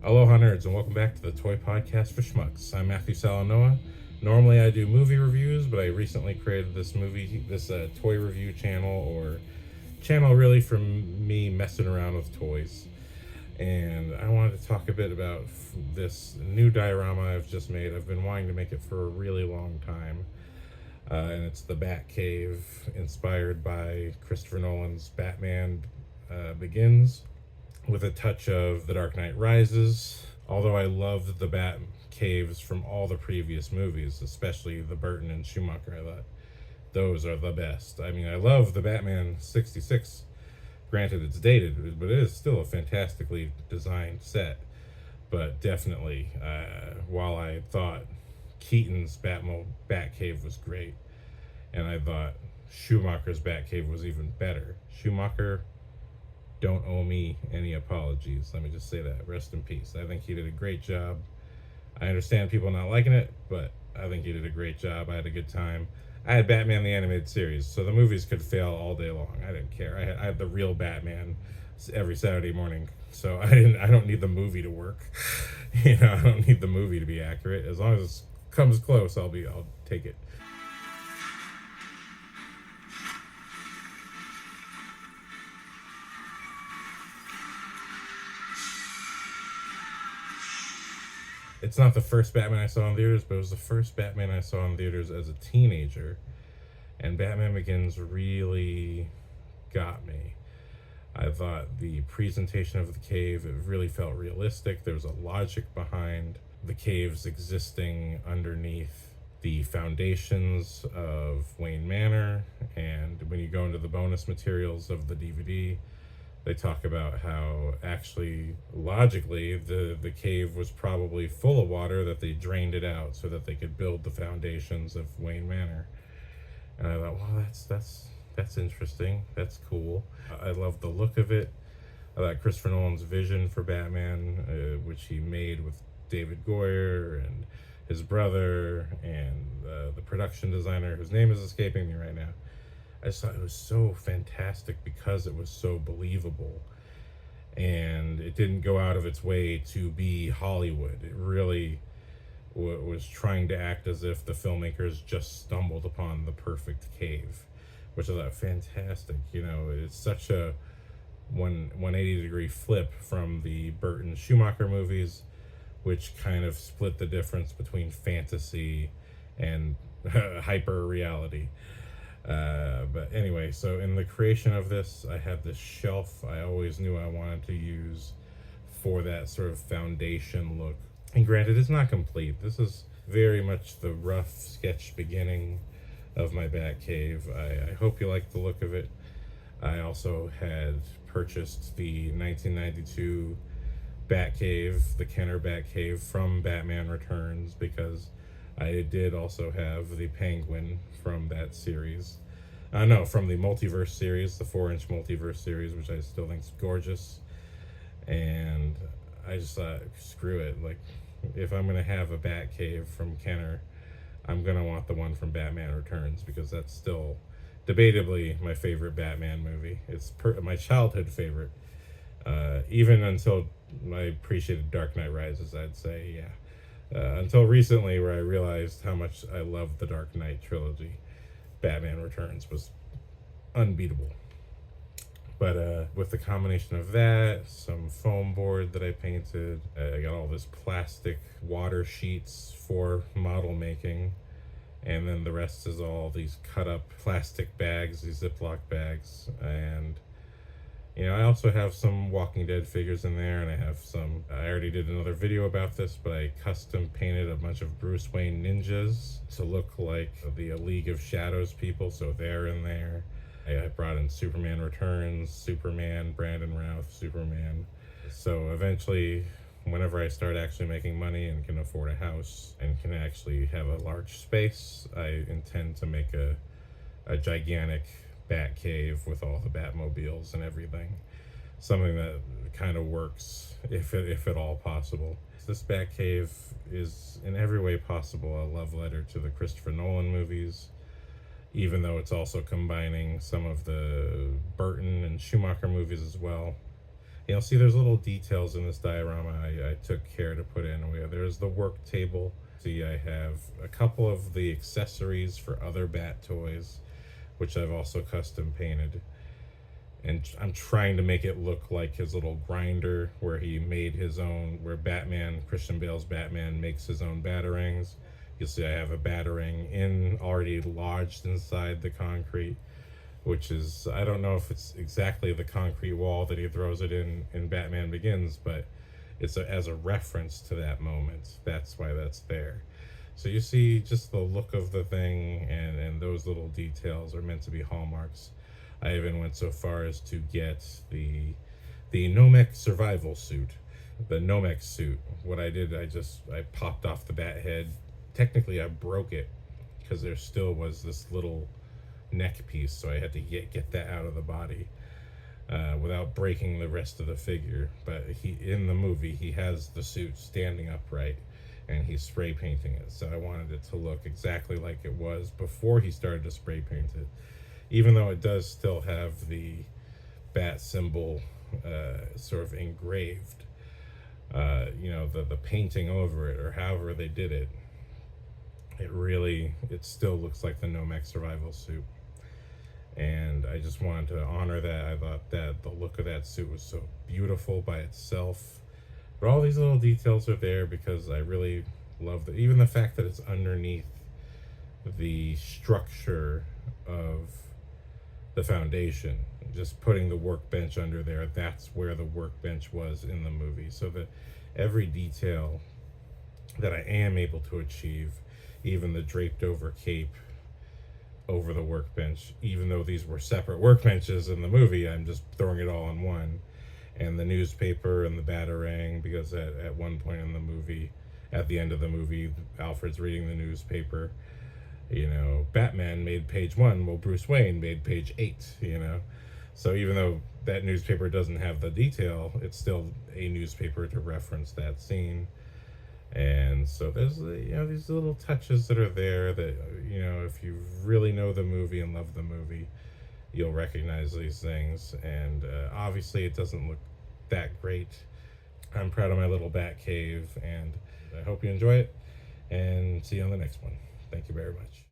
Aloha nerds, and welcome back to the Toy Podcast for Schmucks. I'm Matthew Salanoa. Normally I do movie reviews, but I recently created this toy review channel, or channel really for me messing around with toys. And I wanted to talk a bit about this new diorama I've just made. I've been wanting to make it for a really long time. And it's the Batcave, inspired by Christopher Nolan's Batman Begins, with a touch of The Dark Knight Rises. Although I loved the Bat Caves from all the previous movies, especially the Burton and Schumacher, I thought those are the best. I mean, I love the Batman 66. Granted, it's dated, but it is still a fantastically designed set. But definitely, while I thought Keaton's Batcave was great, and I thought Schumacher's Batcave was even better. Schumacher, don't owe me any apologies. Let me just say that. Rest in peace. I think he did a great job. I understand people not liking it, but I think he did a great job. I had a good time. I had Batman the Animated Series, so the movies could fail all day long. I didn't care. I had the real Batman every Saturday morning, so I don't need the movie to work. I don't need the movie to be accurate. As long as it comes close, I'll take it. It's not the first Batman I saw in theaters, but it was the first Batman I saw in theaters as a teenager. And Batman Begins really got me. I thought the presentation of the cave, it really felt realistic. There was a logic behind the caves existing underneath the foundations of Wayne Manor. And when you go into the bonus materials of the DVD, they talk about how actually, logically, the cave was probably full of water, that they drained it out so that they could build the foundations of Wayne Manor. And I thought, well, that's interesting. That's cool. I love the look of it. I thought Christopher Nolan's vision for Batman, which he made with David Goyer and his brother and the production designer, whose name is escaping me right now. I just thought it was so fantastic because it was so believable, and it didn't go out of its way to be Hollywood. It really was trying to act as if the filmmakers just stumbled upon the perfect cave, which I thought fantastic. It's such a 180-degree flip from the Burton Schumacher movies, which kind of split the difference between fantasy and hyper reality. But anyway, so in the creation of this, I had this shelf I always knew I wanted to use for that sort of foundation look. And granted, it's not complete. This is very much the rough sketch beginning of my Batcave. I hope you like the look of it. I also had purchased the 1992 Batcave, the Kenner Batcave from Batman Returns, because I did also have the Penguin from that series. From the Multiverse series, the 4-inch Multiverse series, which I still think is gorgeous. And I just thought, screw it. Like, if I'm going to have a Batcave from Kenner, I'm going to want the one from Batman Returns, because that's still debatably my favorite Batman movie. It's my childhood favorite. Even until I appreciated Dark Knight Rises, I'd say, yeah. Until recently, where I realized how much I loved the Dark Knight Trilogy. Batman Returns was unbeatable. But with the combination of that, some foam board that I painted, I got all this plastic water sheets for model making, and then the rest is all these cut up plastic bags, these Ziploc bags. And I also have some Walking Dead figures in there, and I already did another video about this, but I custom painted a bunch of Bruce Wayne ninjas to look like the League of Shadows people, so they're in there. I brought in Superman Returns, Superman, Brandon Routh, Superman. So eventually, whenever I start actually making money and can afford a house and can actually have a large space, I intend to make a gigantic Batcave with all the Batmobiles and everything. Something that kind of works, if at all possible. This Batcave is in every way possible a love letter to the Christopher Nolan movies, even though it's also combining some of the Burton and Schumacher movies as well. You'll see there's little details in this diorama I took care to put in. There's the work table. See, I have a couple of the accessories for other bat toys, which I've also custom painted. And I'm trying to make it look like his little grinder where he made his own, where Batman, Christian Bale's Batman, makes his own batarangs. You'll see I have a batarang already lodged inside the concrete, which is, I don't know if it's exactly the concrete wall that he throws it in Batman Begins, but it's as a reference to that moment. That's why that's there. So you see just the look of the thing, and those little details are meant to be hallmarks. I even went so far as to get the Nomek survival suit. The Nomek suit. What I did, I popped off the bat head. Technically I broke it because there still was this little neck piece, so I had to get that out of the body without breaking the rest of the figure. But in the movie he has the suit standing upright and he's spray painting it, so I wanted it to look exactly like it was before he started to spray paint it, even though it does still have the bat symbol sort of engraved. The painting over it, or however they did it, it still looks like the Nomek survival suit. And I just wanted to honor that. I thought that the look of that suit was so beautiful by itself. But all these little details are there because I really love even the fact that it's underneath the structure of the foundation. Just putting the workbench under there, that's where the workbench was in the movie. So that every detail that I am able to achieve, even the draped over cape over the workbench, even though these were separate workbenches in the movie, I'm just throwing it all in one. And the newspaper and the batarang, because at one point in the movie, at the end of the movie, Alfred's reading the newspaper. Batman made page 1, well, Bruce Wayne made page 8, So even though that newspaper doesn't have the detail, it's still a newspaper to reference that scene. And so there's these little touches that are there that if you really know the movie and love the movie, you'll recognize these things. And obviously it doesn't look that great. I'm proud of my little bat cave, and I hope you enjoy it, and see you on the next one. Thank you very much.